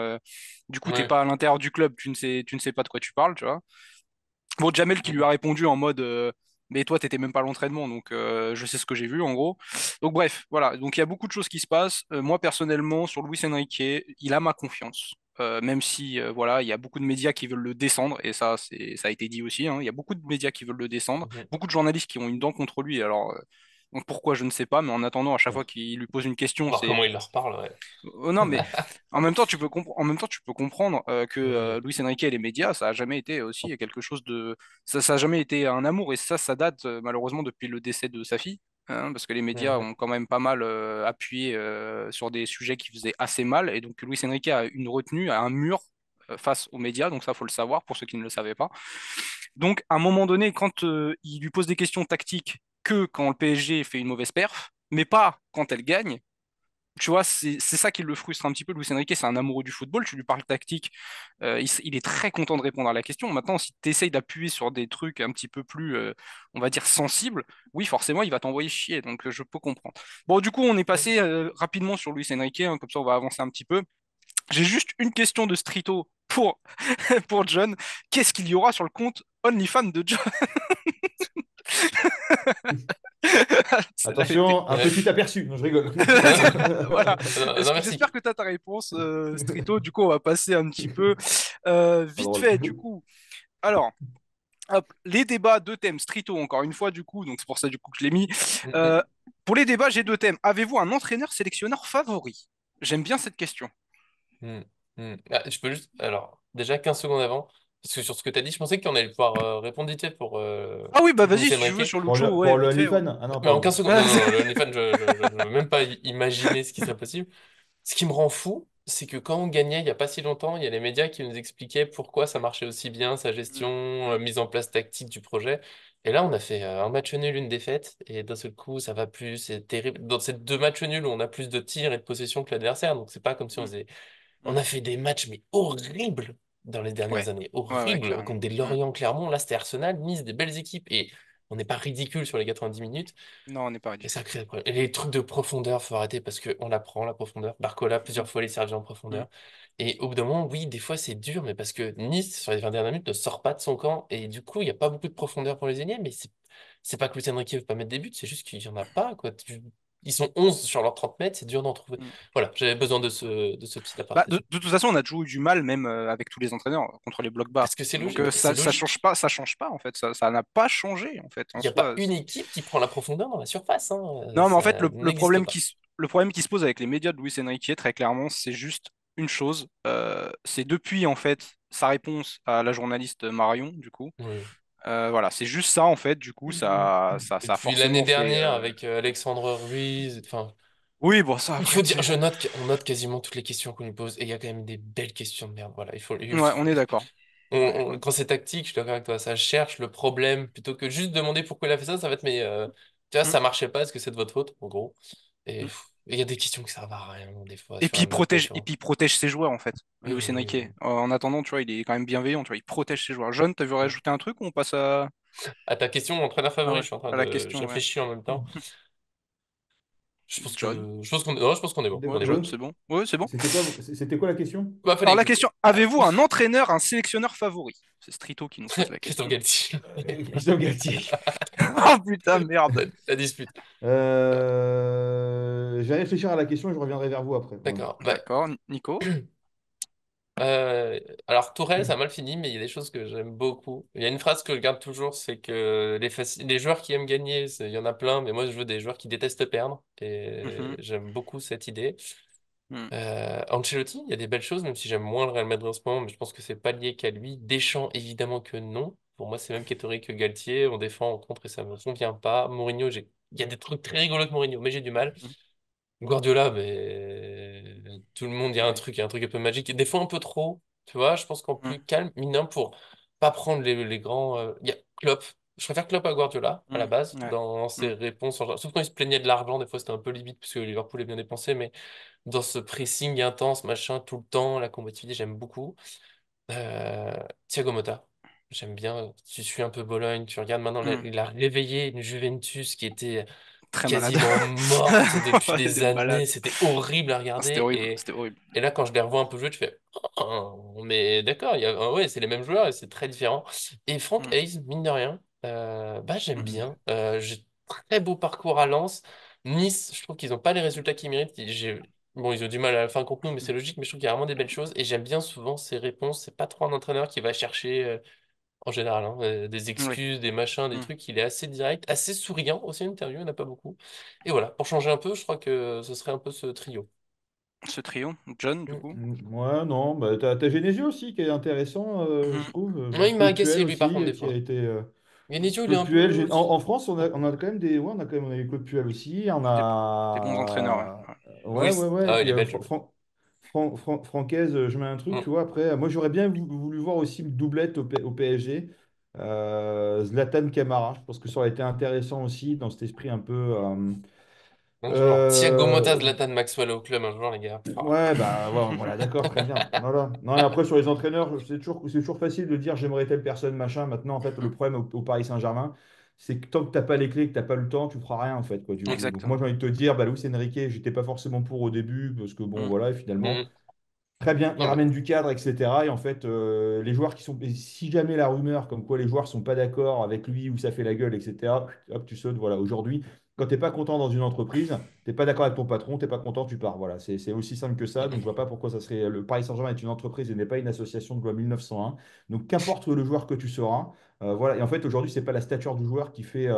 B: du coup, t'es
A: Ouais.
B: pas à l'intérieur du club, tu ne sais pas de quoi tu parles, tu vois. Bon, Jamel qui lui a
A: Mhm.
B: répondu en mode mais toi, t'étais même pas à l'entraînement, donc je sais ce que j'ai vu en gros. Donc bref, voilà. Donc il y a beaucoup de choses qui se passent. Moi personnellement, sur Luis Enrique, il a ma confiance. Même si voilà, il y a beaucoup de médias qui veulent le descendre, et ça a été dit aussi, hein. Il y a beaucoup de médias qui veulent le descendre,
A: Mhm.
B: beaucoup de journalistes qui ont une dent contre lui. Alors donc pourquoi je ne sais pas, mais en attendant, à chaque fois qu'il lui pose une question,
A: Voir
B: c'est
A: comment il leur parle, ouais.
B: non, mais en même temps, en même temps, tu peux comprendre que
A: Mhm.
B: Luis Enrique et les médias, ça a jamais été aussi quelque chose de, ça a jamais été un amour, et ça date malheureusement depuis le décès de sa fille, hein, parce que les médias
A: Mhm.
B: ont quand même pas mal appuyé sur des sujets qui faisaient assez mal, et donc Luis Enrique a une retenue, a un mur face aux médias, donc ça faut le savoir pour ceux qui ne le savaient pas. Donc à un moment donné, quand il lui pose des questions tactiques, que quand le PSG fait une mauvaise perf, mais pas quand elle gagne, tu vois, c'est ça qui le frustre un petit peu. Luis Enrique, c'est un amoureux du football. Tu lui parles tactique, il est très content de répondre à la question. Maintenant, si tu essayes d'appuyer sur des trucs un petit peu plus, on va dire, sensibles, oui, forcément, il va t'envoyer chier. Donc, je peux comprendre. Bon, du coup, on est passé rapidement sur Luis Enrique, hein, comme ça, on va avancer un petit peu. J'ai juste une question de Strito pour, pour John. Qu'est-ce qu'il y aura sur le compte OnlyFans de John? Celle-là, elle était
C: Attention, un
A: Ouais.
C: petit aperçu. Non, je rigole.
B: Voilà.
A: Non, non, merci.
B: J'espère que tu as ta réponse, Strito. Du coup, on va passer un petit peu
C: Pas
B: vite
C: drôle.
B: fait, du coup. Alors, hop, les débats, deux thèmes. Strito, encore une fois, du coup. Donc, c'est pour ça, du coup, que je l'ai mis.
A: Mhm.
B: Euh, pour les débats, j'ai deux thèmes. Avez-vous un entraîneur sélectionneur favori? J'aime bien cette question.
A: Mhm. Mhm. Ah, je peux juste. Alors, déjà 15 secondes avant, parce que sur ce que tu as dit, je pensais qu'on allait pouvoir répondre vite fait pour
B: Ah oui, bah vas-y,
A: Luis
B: si tu veux,
A: Enrique.
B: sur Lucho, ouais,
C: Pour le
B: vite fait, ouais.
C: OnlyFans? Ah non,
A: Mais en
C: pardon.
A: 15 secondes, non, non, non, le OnlyFans, je ne veux même pas imaginer ce qui serait possible. Ce qui me rend fou, c'est que quand on gagnait il n'y a pas si longtemps, il y a les médias qui nous expliquaient pourquoi ça marchait aussi bien, sa gestion,
B: Mm, mm.
A: mise en place tactique du projet. Et là, on a fait un match nul, une défaite, et d'un seul coup, ça va plus, c'est terrible. Dans ces deux matchs nuls, on a plus de tirs et de possession que l'adversaire, donc c'est pas comme si on
B: Mm.
A: faisait. On
B: Mm.
A: a fait des matchs, mais horribles dans les dernières
B: Ouais,
A: années.
B: ouais,
A: Horribles.
B: clairement.
A: Contre des
B: Mm.
A: Lorient, Clermont. Là, c'était Arsenal, Nice, des belles équipes. Et on n'est pas ridicule sur les 90 minutes.
B: Non, on n'est pas
A: Et ça
B: ridicule.
A: crée des problèmes. Et les trucs de profondeur, faut arrêter parce qu'on la prend, la profondeur. Barcola, plusieurs
B: Mm.
A: fois, les servis en
B: Mm.
A: profondeur. Et au bout d'un moment, oui, des fois, c'est dur, mais parce que Nice, sur les 20 dernières minutes, ne sort pas de son camp. Et du coup, il n'y a pas beaucoup de profondeur pour les ailiers, mais c'est pas que Luis Enrique veut pas mettre des buts, c'est juste qu'il n'y en a pas, quoi. Ils sont 11 sur leurs 30 mètres, c'est dur d'en trouver.
B: Mm.
A: Voilà, j'avais besoin de ce petit
B: Bah,
A: aparté.
B: de toute façon, on a toujours eu du mal, même avec tous les entraîneurs, contre les blocs bas.
A: Parce que c'est
B: Donc
A: logique, c'est
B: change
A: logique.
B: pas, ça change pas en fait. Ça n'a pas changé en fait
A: Il
B: en
A: n'y a pas
B: soi.
A: une équipe qui prend la profondeur dans la surface, hein.
B: Non, mais en fait,
A: Ça n'existe pas.
B: le problème qui se pose avec les médias de Luis Enrique, très clairement, c'est juste une chose. C'est depuis en fait sa réponse à la journaliste Marion, du coup.
A: Oui.
B: Voilà, c'est juste ça en fait. Du coup,
A: Et
B: ça a
A: puis l'année
B: forcément fait.
A: dernière, avec Alexandre Ruiz, enfin,
B: Oui, bon, ça
A: il
B: après,
A: faut
B: tu
A: dire,
B: sais, bon.
A: on note quasiment toutes les questions qu'on lui pose, et il y a quand même des belles questions de merde. Voilà,
B: Ouais, on est d'accord. Ouais.
A: quand c'est tactique, je suis d'accord avec toi, ça cherche le problème plutôt que juste demander pourquoi il a fait ça, ça va être, mais tu vois,
B: Mm,
A: ça marchait pas, est-ce que c'est de votre faute, en gros? Et
B: mm.
A: il y a des questions qui servent à rien, des fois,
B: Et
A: sur
B: puis
A: un
B: et
A: attaquant.
B: puis il protège ses joueurs en fait. Luis Enrique.
A: Hum.
B: En attendant, tu vois, il est quand même bienveillant, tu vois, il protège ses joueurs. John, t'as vu rajouter un truc ou on passe
A: À ta question, entraîneur
B: ah
A: favori,
B: ouais,
A: je suis en train
B: à la
A: je
B: question, ouais.
A: réfléchis en même temps.
B: John.
A: Je pense qu'on est bon,
B: Ouais,
A: on est
C: D'accord.
A: bon.
B: John,
C: John,
B: c'est bon. Ouais, c'est bon.
C: c'était quoi la question?
A: Bah,
B: Alors
A: fallait
B: la
A: que...
B: question, avez-vous un entraîneur, un sélectionneur favori? C'est Strito qui nous pose la
A: Christophe
B: question.
A: Galtier.
C: Christophe Galtier.
B: Oh putain, merde.
A: La dispute.
C: Je vais réfléchir à la question et je reviendrai vers vous après. Voilà.
A: D'accord. Bah,
B: D'accord, Nico.
A: alors, Tourelle, ça a mal fini, mais il y a des choses que j'aime beaucoup. Il y a une phrase que je garde toujours, c'est que les joueurs qui aiment gagner, il y en a plein, mais moi, je veux des joueurs qui détestent perdre. Et
B: Mhm,
A: j'aime beaucoup cette idée.
B: mhm,
A: Ancelotti, il y a des belles choses, même si j'aime moins le Real Madrid en ce moment, mais je pense que c'est pas lié qu'à lui. Deschamps, évidemment que non. Pour moi, c'est même catégorie que Galtier. On défend, on contre et ça me convient pas. Mourinho, il y a des trucs très rigolos avec Mourinho, mais j'ai du mal.
B: mhm.
A: Guardiola, mais tout le monde,
B: Ouais.
A: il y a un truc un peu magique. Et des fois un peu trop, tu vois. Je pense qu'en
B: Mhm,
A: plus calme, mineur, pour pas prendre les grands. Il y a Klopp. Je préfère Klopp à Guardiola, à la
B: mhm,
A: base,
B: ouais.
A: dans ses
B: Mhm,
A: réponses. Sauf quand il se plaignait de l'argent, des fois c'était un peu limite, parce que Liverpool est bien dépensé, mais dans ce pressing intense, machin, tout le temps, la combativité, j'aime beaucoup. Euh, Thiago Motta, j'aime bien. Tu suis un peu Bologne, tu regardes maintenant,
B: mhm.
A: il a réveillé une Juventus qui était
B: Très malade.
A: quasiment morte depuis
B: Ouais,
A: des
B: des malades.
A: années. C'était horrible à
B: Ah, c'était
A: regarder.
B: horrible, c'était horrible.
A: Et là, quand je les revois un peu jouer, je fais mais d'accord, ouais, c'est les mêmes joueurs et c'est très différent. Et Frank
B: Mhm,
A: Hayes, mine de rien, bah, j'aime
B: mhm,
A: bien. J'ai très beau parcours à Lens. Nice, je trouve qu'ils n'ont pas les résultats qu'ils méritent. Bon, ils ont du mal à la fin contre nous, mais
B: mhm.
A: c'est logique. Mais je trouve qu'il y a vraiment des belles choses. Et j'aime bien souvent ces réponses. C'est pas trop un entraîneur qui va chercher, en général, hein, des
B: Oui.
A: excuses, des machins, des
B: Mhm.
A: trucs. Il est assez direct, assez souriant aussi, une interview, il n'y en a pas beaucoup. Et voilà, pour changer un peu, je crois que ce serait un peu ce trio.
B: Ce trio, John, du
A: Mm.
B: coup.
C: Ouais, non, bah, t'as Genesio aussi qui est intéressent, je
B: Mhm.
C: trouve.
A: Ouais, il m'a
C: Claude Puel
A: agacé, lui, par
C: aussi,
A: contre, des
C: qui a
A: fois.
C: été.
A: Venezio, il est
C: Claude
A: un
C: Puel,
A: peu...
C: en France, on a quand même des. Ouais, on a eu Claude Puel aussi. On
B: Des, des bons entraîneurs, ouais.
C: a.
B: Ouais.
C: Ouais,
A: Oui,
C: ouais, ouais. Et
A: ah, il
C: puis
A: est belge.
C: Francaise, je mets un truc,
A: Mm.
C: tu vois. Après, moi, j'aurais bien voulu voir aussi une doublette au PSG. Zlatan Camara, je pense que ça aurait été intéressant aussi dans cet esprit un peu.
A: Un jour. Thiago Motta,
C: Euh,
A: Zlatan Maxwell au club, un jour, les gars. Oh.
C: Ouais, bah voilà, d'accord, très bien. Voilà. Non, et après, sur les entraîneurs, c'est toujours facile de dire j'aimerais telle personne, machin. Maintenant, en fait, le
B: Mhm.
C: problème au Paris Saint-Germain, c'est que tant que t'as pas les clés, que t'as pas le temps, tu feras rien, en fait, quoi, du coup. Donc, moi,
B: Exactement.
C: j'ai envie de te dire, bah, Luis Enrique, j'étais pas forcément pour au début, parce que bon,
B: Mhm.
C: voilà, et finalement.
A: Mm.
C: Très bien, il
A: Non, mais
C: ramène du cadre, etc. Et en fait, les joueurs qui sont. Et si jamais la rumeur, comme quoi les joueurs sont pas d'accord avec lui ou ça fait la gueule, etc., hop, tu sautes. Voilà, aujourd'hui, quand tu n'es pas content dans une entreprise, tu n'es pas d'accord avec ton patron, tu n'es pas content, tu pars. Voilà, c'est aussi simple que ça. Donc, je vois pas pourquoi ça serait. Le Paris Saint-Germain est une entreprise et n'est pas une association de loi 1901. Donc, qu'importe le joueur que tu seras, voilà. Et en fait, aujourd'hui, c'est pas la stature du joueur qui fait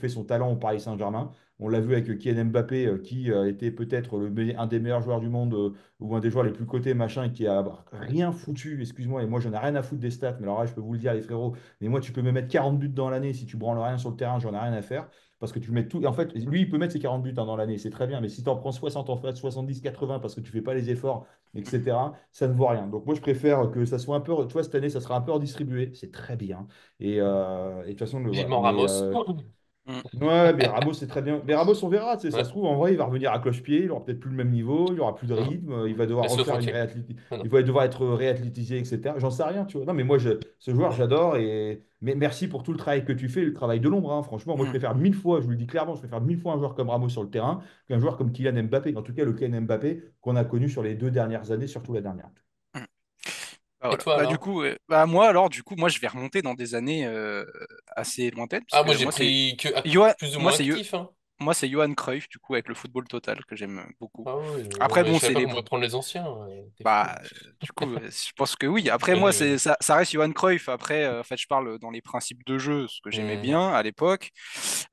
C: son talent au Paris Saint-Germain. On l'a vu avec Kylian Mbappé, qui était peut-être un des meilleurs joueurs du monde ou un des joueurs les plus cotés, machin, et qui a rien foutu, excuse-moi, et moi j'en ai rien à foutre des stats, mais alors là je peux vous le dire les frérots, mais moi tu peux me mettre 40 buts dans l'année, si tu branles rien sur le terrain, j'en ai rien à faire, parce que tu mets tout, et en fait lui il peut mettre ses 40 buts hein, dans l'année, c'est très bien, mais si tu en prends 60 en fait, 70, 80 parce que tu fais pas les efforts, etc., ça ne vaut rien. Donc moi je préfère que ça soit un peu, tu vois, cette année ça sera un peu redistribué, c'est très bien, et de toute façon, voilà,
A: vivement
C: mais
A: Ramos.
B: Mm.
C: Ouais, mais Ramos, c'est très bien. Mais Ramos, on verra. Tu sais, ça se
A: Ouais.
C: trouve, en vrai, il va revenir à cloche-pied. Il aura peut-être plus le même niveau. Il aura plus de
A: Non,
C: rythme. Il va devoir
A: laisse-le
C: refaire
A: tranquille. Non,
C: il
A: non.
C: va devoir être réathlétisé, etc. J'en sais rien, tu vois. Non, mais moi, ce joueur, j'adore. Mais merci pour tout le travail que tu fais, le travail de l'ombre, hein. Franchement, moi, je
B: Mm.
C: préfère mille fois, je vous le dis clairement, je préfère mille fois un joueur comme Ramos sur le terrain qu'un joueur comme Kylian Mbappé. En tout cas, le Kylian Mbappé qu'on a connu sur les 2 dernières années, surtout la dernière.
B: Mm. Bah
A: Et
B: voilà.
A: toi
B: Bah du
A: alors?
B: coup, bah moi alors, du coup, moi je vais remonter dans des années assez lointaines,
A: Ah,
B: puisque
A: moi j'ai
B: moi c'est
A: pris que
B: Johan,
A: plus ou
B: moi
A: moins
B: c'est
A: actif, hein.
B: moi c'est Johan Cruyff, du coup, avec le football total que j'aime beaucoup.
A: Ah oui,
B: Après,
A: mais je
B: bon,
A: savais
B: c'est
A: pas
B: les
A: qu'on pouvait prendre les anciens. T'es fou.
B: bah, du coup, je pense que oui. Après, moi,
A: Vas-y,
B: c'est
A: vas-y.
B: ça reste Johan Cruyff. Après, en fait, je parle dans les principes de jeu, ce que j'aimais
A: Hmm,
B: bien à l'époque,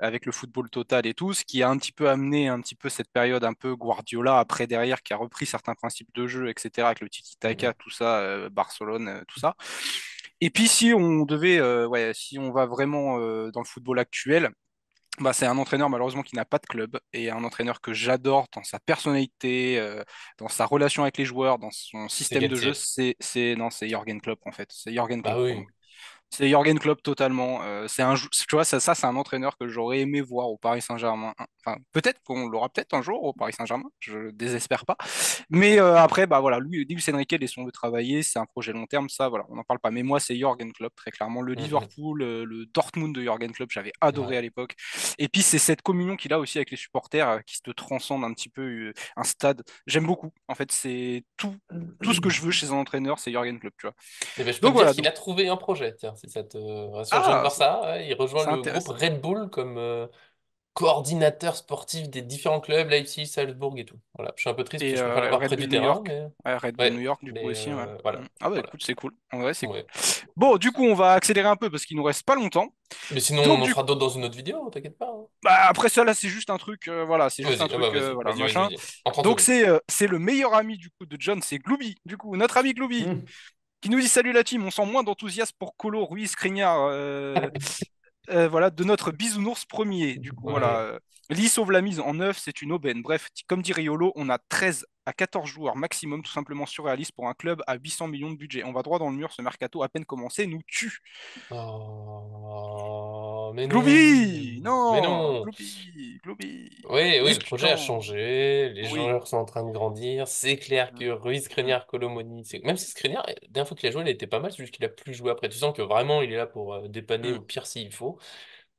B: avec le football total et tout, ce qui a un petit peu amené un petit peu cette période un peu Guardiola après derrière, qui a repris certains principes de jeu, etc., avec le
A: hmm,
B: tiki-taka, tout ça, Barcelone, tout ça. Et puis, si on devait, ouais, si on va vraiment dans le football actuel. Bah, c'est un entraîneur malheureusement qui n'a pas de club et un entraîneur que j'adore dans sa personnalité, dans sa relation avec les joueurs, dans son
A: c'est
B: système de jeu.
A: Galtier.
B: Non, c'est Jürgen Klopp en fait. C'est Jürgen
A: Bah
B: Klopp pour moi.
A: oui.
B: C'est Jürgen Klopp totalement. Tu vois, ça c'est un entraîneur que j'aurais aimé voir au Paris Saint-Germain. Enfin, peut-être qu'on l'aura peut-être un jour au Paris Saint-Germain. Je désespère pas. Mais après, bah voilà, Luis Enrique, laissons-le travailler. C'est un projet long terme, ça, voilà, on n'en parle pas. Mais moi, c'est Jürgen Klopp, très clairement. Le
A: Hmm, hmm.
B: Liverpool, le Dortmund de Jürgen Klopp, j'avais adoré
A: Ouais.
B: à l'époque. Et puis, c'est cette communion qu'il a aussi avec les supporters qui se transcende un petit peu un stade. J'aime beaucoup. En fait, c'est tout ce que je veux chez un entraîneur, c'est Jürgen Klopp, tu vois.
A: Eh ben, je peux
B: Donc
A: te dire
B: voilà.
A: qu'il a trouvé un projet, tiens, si ça te rassure. Je viens de
B: Ah,
A: voir ça. Ouais, il rejoint
B: c'est
A: le groupe
B: intéressant.
A: Red Bull comme coordinateur sportif des différents clubs, Leipzig, Salzbourg et tout. Voilà. Je suis un peu triste parce que
B: Et
A: je préfère le voir
B: Red
A: près du
B: Bull New
A: terrain,
B: York.
A: mais
B: Ouais, Red Bull New
A: ouais,
B: York, du coup,
A: mais
B: aussi. Ouais. Ah bah
A: voilà.
B: écoute, c'est cool. En vrai, c'est cool.
A: Ouais.
B: Bon, du coup, on va accélérer un peu parce qu'il nous reste pas longtemps.
A: Mais sinon, on
B: Donc,
A: en
B: du
A: fera d'autres dans une autre vidéo, t'inquiète pas, hein.
B: bah, après ça, là, c'est juste un truc, voilà, c'est juste un
A: Vas-y, ah bah
B: truc,
A: vas-y,
B: voilà,
A: vas-y, vas-y,
B: machin.
A: vas-y. En 30
B: Donc,
A: secondes.
B: c'est le meilleur ami, du coup, de John, c'est Glooby, du coup, notre ami Glooby,
C: Hmm.
B: qui nous dit: Salut la team, on sent moins d'enthousiasme pour Colo, Ruiz, Skriniar, voilà, de notre bisounours premier. Du coup, voilà.
A: Ouais.
B: Lee sauve la mise en 9, c'est une aubaine. Bref, comme dit Riolo, on a 13 à 14 joueurs maximum, tout simplement surréaliste pour un club à 800 millions de budget. On va droit dans le mur, ce mercato à peine commencé nous tue.
A: Oh, mais non.
B: Glooby!
A: Mais
B: Non!
A: non.
B: Glooby! Glooby!
A: Oui, oui, le projet a
B: Expliquant.
A: changé, les
B: Oui.
A: joueurs sont en train de grandir. C'est clair que Ruiz,
B: Mm,
A: Skriniar, Colomoni, même si Skriniar, la dernière fois qu'il a joué, il était pas mal, c'est juste qu'il a plus joué après. Tu sens que vraiment il est là pour dépanner
B: mm,
A: au pire s'il faut.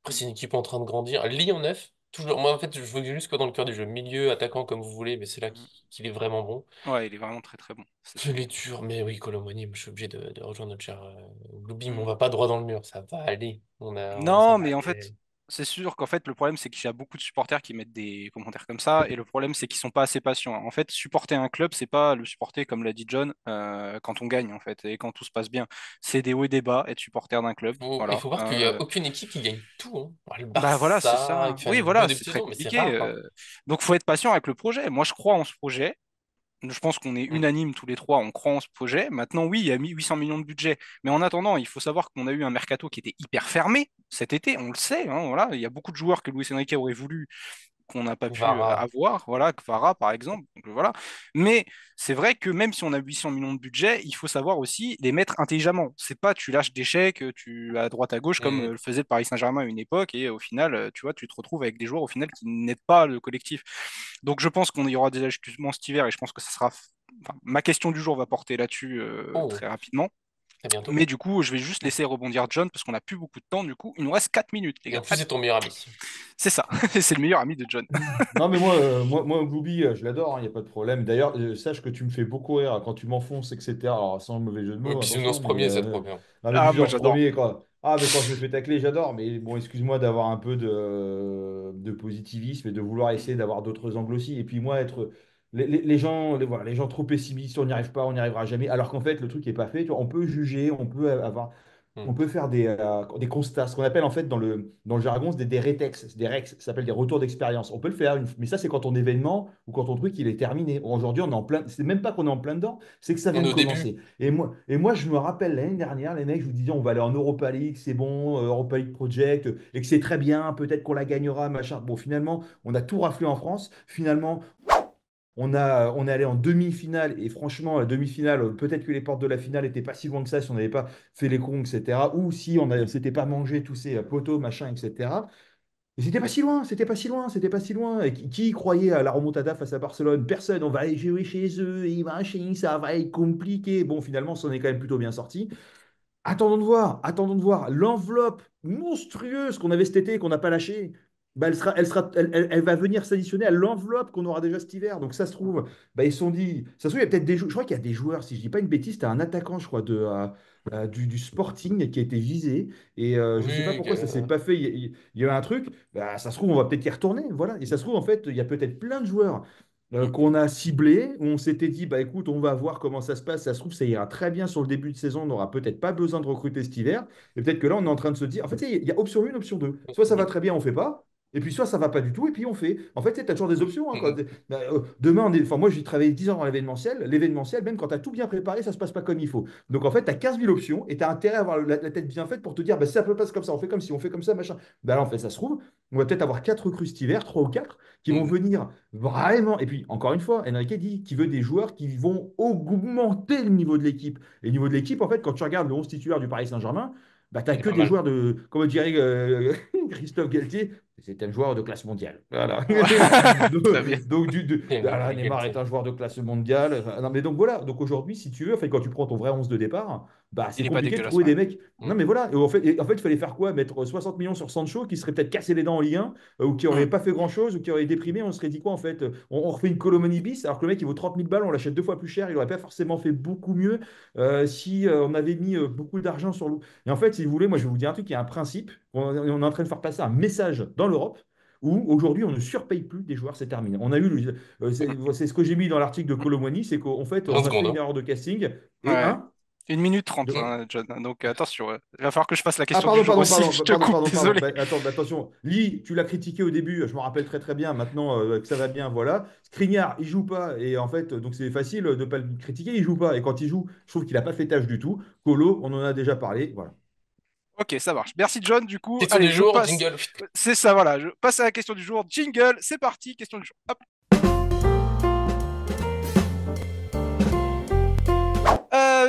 A: Après,
B: mm,
A: c'est une équipe en train de grandir. Lille en neuf, toujours. Moi, en fait, je veux juste que dans le cœur du jeu, milieu, attaquant, comme vous voulez, mais c'est là
B: mm.
A: qu'il est vraiment bon.
B: Ouais, il est vraiment très très bon, c'est
A: Je
B: sûr.
A: l'ai dur, mais oui, Colomoni, je suis obligé de rejoindre notre cher Lubim. On
B: Mm.
A: va pas droit dans le mur, ça va aller. Ça
B: Non,
A: va
B: mais en fait,
A: aller.
B: c'est sûr qu'en fait, le problème, c'est qu'il y a beaucoup de supporters qui mettent des commentaires comme ça, et le problème, c'est qu'ils sont pas assez patients. En fait, supporter un club, c'est pas le supporter, comme l'a dit John, quand on gagne, en fait, et quand tout se passe bien. C'est des hauts et des bas, être supporter d'un club,
A: Il
B: voilà.
A: faut voir qu'il n'y a aucune équipe qui gagne tout, hein. Le
B: Bah voilà, c'est
A: Barça,
B: ça.
A: qui fait
B: Oui,
A: un beau
B: voilà,
A: début
B: c'est
A: de
B: très
A: saison, mais c'est
B: compliqué.
A: rare, hein.
B: Donc, faut être patient avec le projet. Moi, je crois en ce projet. Je pense qu'on est
A: Mm.
B: unanime tous les trois, on croit en ce projet. Maintenant, oui, il y a mis 800 millions de budget. Mais en attendant, il faut savoir qu'on a eu un mercato qui était hyper fermé cet été, on le sait, hein, voilà. Il y a beaucoup de joueurs que Luis Enrique aurait voulu qu'on n'a pas pu
A: Vara.
B: avoir, voilà, Kvara par exemple. Donc, voilà. Mais c'est vrai que même si on a 800 millions de budget, il faut savoir aussi les mettre intelligemment. C'est pas tu lâches des chèques, tu à droite à gauche comme
A: Mm.
B: le faisait le Paris Saint-Germain à une époque et au final, tu vois, tu te retrouves avec des joueurs au final qui n'aident pas le collectif. Donc je pense qu'il y aura des ajustements cet hiver et je pense que ça sera. Enfin, ma question du jour va porter là-dessus
A: Oh,
B: très rapidement.
A: très bientôt.
B: Mais du coup, je vais juste laisser rebondir John parce qu'on n'a plus beaucoup de temps. Du coup, il nous reste 4 minutes, les
A: Et en
B: gars.
A: plus,
B: Allez,
A: c'est ton meilleur ami.
B: c'est ça. C'est le meilleur ami de John.
C: Non, mais moi Glooby, je l'adore, il n'y a pas de problème. D'ailleurs, sache que tu me fais beaucoup rire quand tu m'enfonces, etc. Alors, sans mauvais jeu de
A: Oui,
C: mots,
A: Bisounours
C: attention, mais,
A: premier, c'est trop bien.
C: ah, mais
B: Ah, moi,
C: Bisounours
B: j'adore.
C: premier, quoi. Ah, mais quand je me fais tacler, j'adore. Mais bon, excuse-moi d'avoir un peu de positivisme et de vouloir essayer d'avoir d'autres angles aussi. Et puis, moi, être. Les gens, voilà, les gens trop pessimistes, on n'y arrive pas, on n'y arrivera jamais. Alors qu'en fait, le truc n'est pas fait. Tu vois, on peut juger,
A: Mm.
C: on peut faire des constats, ce qu'on appelle en fait dans le jargon, c'est des rétex, c'est des rex, ça s'appelle des retours d'expérience. On peut le faire, mais ça c'est quand ton événement ou quand ton truc il est terminé. Aujourd'hui on est en plein, c'est même pas qu'on est en plein dedans, c'est que ça
A: On
C: vient
A: est
C: de
A: au début.
C: commencer. Et moi je me rappelle l'année dernière, les mecs, je vous disais on va aller en Europa League, c'est bon, Europa League Project, et que c'est très bien, peut-être qu'on la gagnera, machin. Bon finalement on a tout raflé en France, finalement on est allé en demi-finale et franchement, la demi-finale, peut-être que les portes de la finale n'étaient pas si loin que ça si on n'avait pas fait les cons, etc. Ou si on ne s'était pas mangé tous ces poteaux, machin, etc. Et c'était pas si loin, c'était pas si loin, c'était pas si loin. Et qui croyait à la remontada face à Barcelone? Personne. On va aller jouer chez eux, et machin, ça va être compliqué. Bon, finalement, on s'en est quand même plutôt bien sorti. Attendons de voir, attendons de voir. L'enveloppe monstrueuse qu'on avait cet été et qu'on n'a pas lâchée, bah, elle va venir s'additionner à l'enveloppe qu'on aura déjà cet hiver. Donc ça se trouve, bah, ils se sont dit, ça se trouve, il y a peut-être des joueurs, je crois qu'il y a des joueurs, si je dis pas une bêtise, c'était un attaquant, je crois, du Sporting qui a été visé. Et je sais pas
A: Oui,
C: pourquoi ça s'est pas fait. Il y a eu un truc, bah, ça se trouve, on va peut-être y retourner. Voilà. Et ça se trouve, en fait, il y a peut-être plein de joueurs qu'on a ciblé, où on s'était dit, bah écoute, on va voir comment ça se passe. Ça se trouve, ça ira très bien sur le début de saison. On n'aura peut-être pas besoin de recruter cet hiver. Et peut-être que là, on est en train de se dire, en fait, il y a option 1, option 2. Soit ça va très bien, on fait pas. Et puis soit ça va pas du tout, et puis on fait. En fait, tu as toujours des options, hein, bah, demain, enfin, moi, j'ai travaillé 10 ans dans l'événementiel. L'événementiel, même quand tu as tout bien préparé, ça se passe pas comme il faut. Donc en fait, tu as 15 000 options et tu as intérêt à avoir la tête bien faite pour te dire, bah, si ça peut pas comme ça, on fait comme si, on fait comme ça, machin. Bah là, en fait, ça se trouve, on va peut-être avoir 4 recrues cet hiver, 3 ou 4, qui vont venir vraiment. Et puis, encore une fois, Enrique dit qu'il veut des joueurs qui vont augmenter le niveau de l'équipe. Et le niveau de l'équipe, en fait, quand tu regardes le 11 titulaire du Paris Saint-Germain, bah, tu n'as
A: il est
C: que
A: pas
C: des
A: mal.
C: joueurs de, comme dirait Christophe Galtier, c'est un joueur de classe mondiale. Voilà.
B: Très bien.
C: Donc,
A: Et
C: voilà, Neymar est
A: l'égalité.
C: un joueur de classe mondiale. Enfin, non, mais donc voilà. Donc aujourd'hui, si tu veux, en fait, quand tu prends ton vrai 11 de départ, bah, c'est
B: Il est pas
C: compliqué de
B: dégueulasse,
C: trouver
B: ouais.
C: des mecs.
A: Mm.
C: Non, mais voilà. Et en fait, il fallait faire quoi? Mettre 60 millions sur Sancho, qui serait peut-être cassé les dents en Ligue 1, ou qui aurait
B: Hmm.
C: pas fait grand-chose, ou qui aurait déprimé. On se serait dit quoi, en fait? On refait une Colomani bis, alors que le mec, il vaut 30 000 balles, on l'achète 2 fois plus cher. Il aurait pas forcément fait beaucoup mieux si on avait mis beaucoup d'argent sur l'eau. Et en fait, si vous voulez, moi, je vais vous dire un truc, il y a un principe. On est en train de faire passer un message dans l'Europe où aujourd'hui on ne surpaye plus des joueurs, c'est terminé. On a eu, c'est ce que j'ai mis dans l'article de Colomwani, c'est qu'en fait
A: 30
C: on a fait
A: secondes,
C: une
A: hein.
C: erreur de casting et
B: Ouais.
C: un,
B: 1 minute 30,
C: de,
A: Mm.
B: hein, John. Donc attention, ouais. Il va falloir que je fasse la
C: ah,
B: question du jour aussi. Je te coupe,
C: pardon.
B: désolé.
C: Bah, attends, bah, attention. Lee, tu l'as critiqué au début, je me rappelle très très bien. Maintenant que ça va bien, voilà. Skriniar, il joue pas. Et en fait, donc c'est facile de ne pas le critiquer, il joue pas. Et quand il joue, je trouve qu'il n'a pas fait tâche du tout. Colo, on en a déjà parlé. Voilà.
B: Ok, ça marche. Merci John. Du coup,
A: Question
B: allez,
A: du
B: je
A: jour,
B: passe.
A: jingle.
B: C'est ça, voilà. Je passe à la question du jour. Jingle, c'est parti. Question du jour. Hop.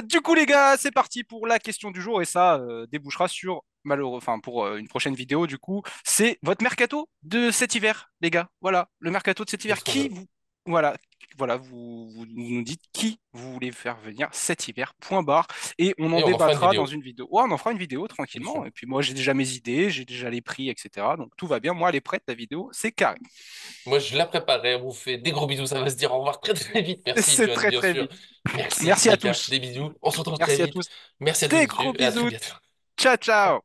B: Du coup, les gars, c'est parti pour la question du jour et ça débouchera sur malheureux, enfin pour une prochaine vidéo. Du coup, c'est votre mercato de cet hiver, les gars. Voilà, le mercato de cet hiver.
A: Qu'est-ce qu'on veut?
B: Voilà, voilà, vous nous dites qui vous voulez faire venir cet hiver. Point barre. Et on en
A: Et on en fera une
B: débattra dans
A: vidéo,
B: une vidéo. Ouais, on en fera une vidéo
A: bien
B: tranquillement.
A: sûr.
B: Et puis moi, j'ai déjà mes idées, j'ai déjà les prix, etc. Donc tout va bien. Moi, elle est prête, la vidéo, c'est carré.
A: Moi, je la préparais. On vous fait des gros bisous. Ça va se dire au revoir très très vite. Merci,
B: C'est
A: John,
B: très
A: bien
B: très
A: sûr.
B: vite.
A: Merci,
B: Merci à
A: les gars.
B: tous.
A: Des bisous. On se retrouve très
B: Merci à
A: vite.
B: tous.
A: Merci à tous
B: Des
A: de
B: gros
A: suivre et à très
B: bisous.
A: bientôt.
B: Ciao, ciao.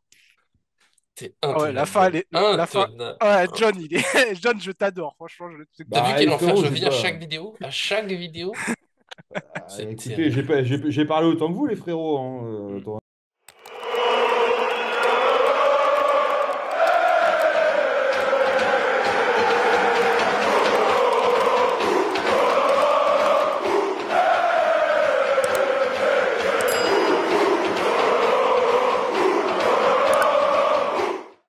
A: C'est
B: Ah ouais, la
A: intenable,
B: fin, elle
A: John.
B: est... la fin...
A: Intenable.
B: Ouais, John, il est... John, je t'adore. Franchement,
A: T'as vu
C: Bah,
A: quel
C: les
A: enfer
C: frérots,
A: je
C: j'ai
A: vis à chaque
C: pas.
A: vidéo? À chaque vidéo?
C: Ah,
A: C'est
C: écoutez,
A: terrible.
C: j'ai parlé autant que vous, les frérots, hein,